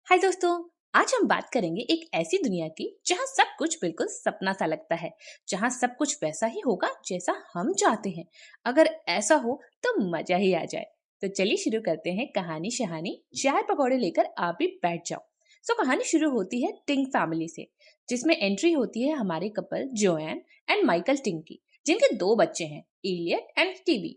हाय दोस्तों। आज हम बात करेंगे एक ऐसी दुनिया की जहाँ सब कुछ बिल्कुल सपना सा लगता है, जहाँ सब कुछ वैसा ही होगा जैसा हम चाहते हैं। अगर ऐसा हो तो मजा ही आ जाए। तो चलिए शुरू करते हैं कहानी शहानी। चाय पकौड़े लेकर आप भी बैठ जाओ। कहानी शुरू होती है टिंग फैमिली से, जिसमें एंट्री होती है हमारे कपल जोएन एंड माइकल टिंग की, जिनके दो बच्चे हैं, इलियट एंड टीवी।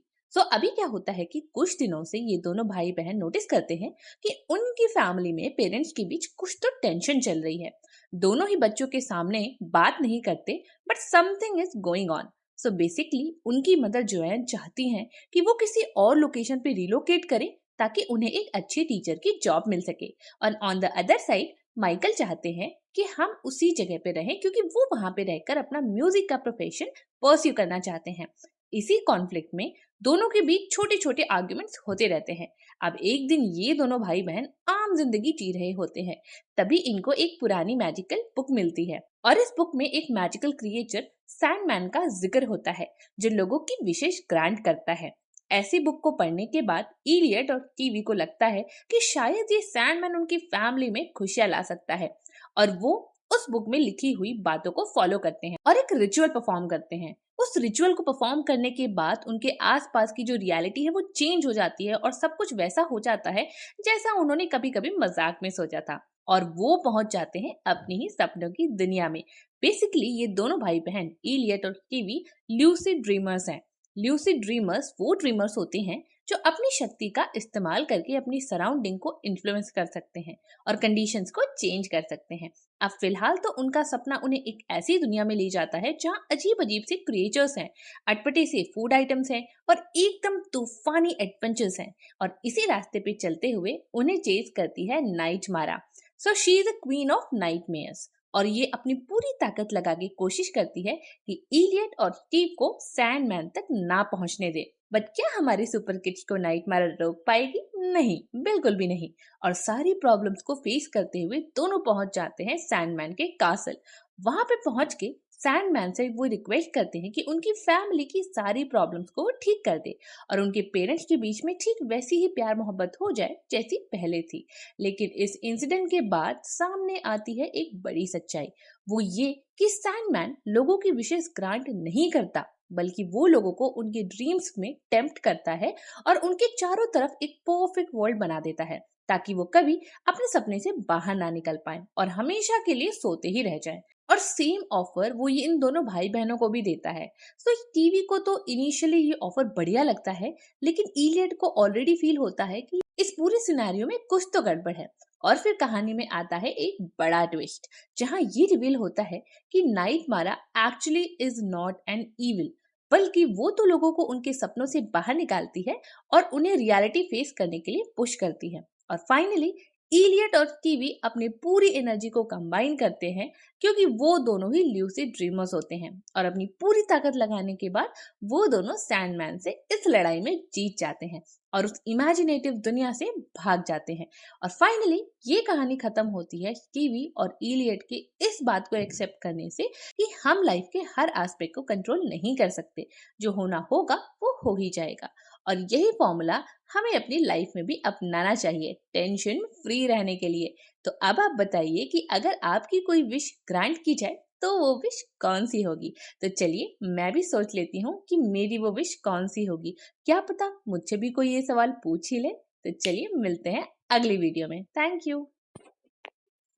अभी क्या होता है कि कुछ दिनों से ये दोनों भाई बहन नोटिस करते हैं कि उनकी फैमिली में पेरेंट्स के बीच कुछ तो टेंशन चल रही है। दोनों ही बच्चों के सामने बात नहीं करते, but something is going on. Basically उनकी मदर जोएन चाहती हैं कि वो किसी और लोकेशन पे रिलोकेट करें ताकि उन्हें एक अच्छी टीचर की जॉब मिल सके। और on the other side Michael चाहते हैं कि हम उसी जगह पे रहें क्योंकि वो वहां पे रहकर अपना म्यूजिक का प्रोफेशन परस्यू करना चाहते हैं। इसी कॉन्फ्लिक्ट में दोनों के बीच छोटे छोटे आर्ग्यूमेंट्स होते रहते हैं। अब एक दिन ये दोनों भाई बहन आम जिंदगी जी रहे होते हैं, तभी इनको एक पुरानी मैजिकल बुक मिलती है और इस बुक में एक मैजिकल क्रिएचर सैंडमैन का जिक्र होता है, जो लोगों की विशेष ग्रांट करता है। ऐसी बुक को पढ़ने के बाद इलियट और टीवी को लगता है कि शायद ये सैंडमैन उनकी फैमिली में खुशियां ला सकता है, और वो उस बुक में लिखी हुई बातों को फॉलो करते हैं और एक रिचुअल परफॉर्म करते हैं। उस रिचुअल को परफॉर्म करने के बाद उनके आसपास की जो रियलिटी है वो चेंज हो जाती है और सब कुछ वैसा हो जाता है जैसा उन्होंने कभी कभी मजाक में सोचा था, और वो पहुंच जाते हैं अपनी ही सपनों की दुनिया में। बेसिकली ये दोनों भाई बहन इलियट और टीवी ल्यूसिड ड्रीमर्स हैं। ल्यूसिड ड्रीमर्स वो ड्रीमर्स होते हैं जो अपनी शक्ति का इस्तेमाल करके अपनी सराउंडिंग को इन्फ्लुएंस कर सकते हैं और कंडीशंस को चेंज कर सकते हैं। अब फिलहाल तो उनका सपना उन्हें एक ऐसी दुनिया में ले जाता है जहाँ अजीब अजीब से क्रिएचर्स हैं, अटपटे से फूड आइटम्स हैं और एकदम तूफानी एडवेंचर्स हैं। और इसी रास्ते पे चलते हुए उन्हें चेज करती है नाइट मारा। She is the queen of nightmares, और ये अपनी पूरी ताकत लगा के कोशिश करती है कि इलियट और स्टीव को सैंडमैन तक ना पहुंचने दे। बट क्या हमारी सुपर किड्स को नाइट मारा रोक पाएगी? नहीं, बिल्कुल भी नहीं। और सारी प्रॉब्लम्स को फेस करते हुए दोनों पहुंच जाते हैं सैंडमैन के कासल। वहां पे पहुंच के सैंडमैन से वो रिक्वेस्ट करते हैं कि उनकी फैमिली की सारी प्रॉब्लम्स को ठीक कर दे और उनके पेरेंट्स के बीच में ठीक वैसी ही प्यार मोहब्बत हो जाए जैसी पहले थी। लेकिन इस इंसिडेंट के बाद सामने आती है एक बड़ी सच्चाई। वो ये कि सैंडमैन लोगों की विशेष ग्रांट नहीं करता, बल्कि वो लोगों को उनके ड्रीम्स में टेम्प्ट करता है और उनके चारों तरफ एक परफेक्ट वर्ल्ड बना देता है ताकि वो कभी अपने सपने से बाहर ना निकल पाए और हमेशा के लिए सोते ही रह जाए। और सेम ऑफर वो ये इन दोनों भाई बहनों को भी देता है। टीवी को तो इनिशियली ये ऑफर बढ़िया लगता है, लेकिन इलियट को ऑलरेडी फील होता है कि इस पूरे सिनेरियो में कुछ तो गड़बड़ है। और फिर कहानी में आता है एक बड़ा ट्विस्ट, जहां ये रिवील होता है कि नाइट मारा actually is not an evil, बल्कि वो तो लोगों को उनके सपनों से बाहर निकालती है और उन्हें रियलिटी फेस करने के लिए पुश करती है। और फाइनली इलियट और टीवी अपनी पूरी एनर्जी को कंबाइन करते हैं, क्योंकि वो दोनों ही ल्यूसिड ड्रीमर्स होते हैं, और अपनी पूरी ताकत लगाने के बाद वो दोनों सैंडमैन से इस लड़ाई में जीत जाते हैं और उस इमेजिनेटिव दुनिया से भाग जाते हैं। और फाइनली ये कहानी खत्म होती है टीवी और इलियट के इस बात को एक्सेप्ट करने से कि हम लाइफ के हर एस्पेक्ट को कंट्रोल नहीं कर सकते, जो होना होगा वो हो ही जाएगा। और यही फॉर्मूला हमें अपनी लाइफ में भी अपनाना चाहिए टेंशन फ्री रहने के लिए। तो अब आप बताइए कि अगर आपकी कोई विश ग्रांट की जाए तो वो विश कौन सी होगी? तो चलिए मैं भी सोच लेती हूँ कि मेरी वो विश कौन सी होगी। क्या पता मुझसे भी कोई ये सवाल पूछ ही ले। तो चलिए मिलते हैं अगली वीडियो में। Thank you.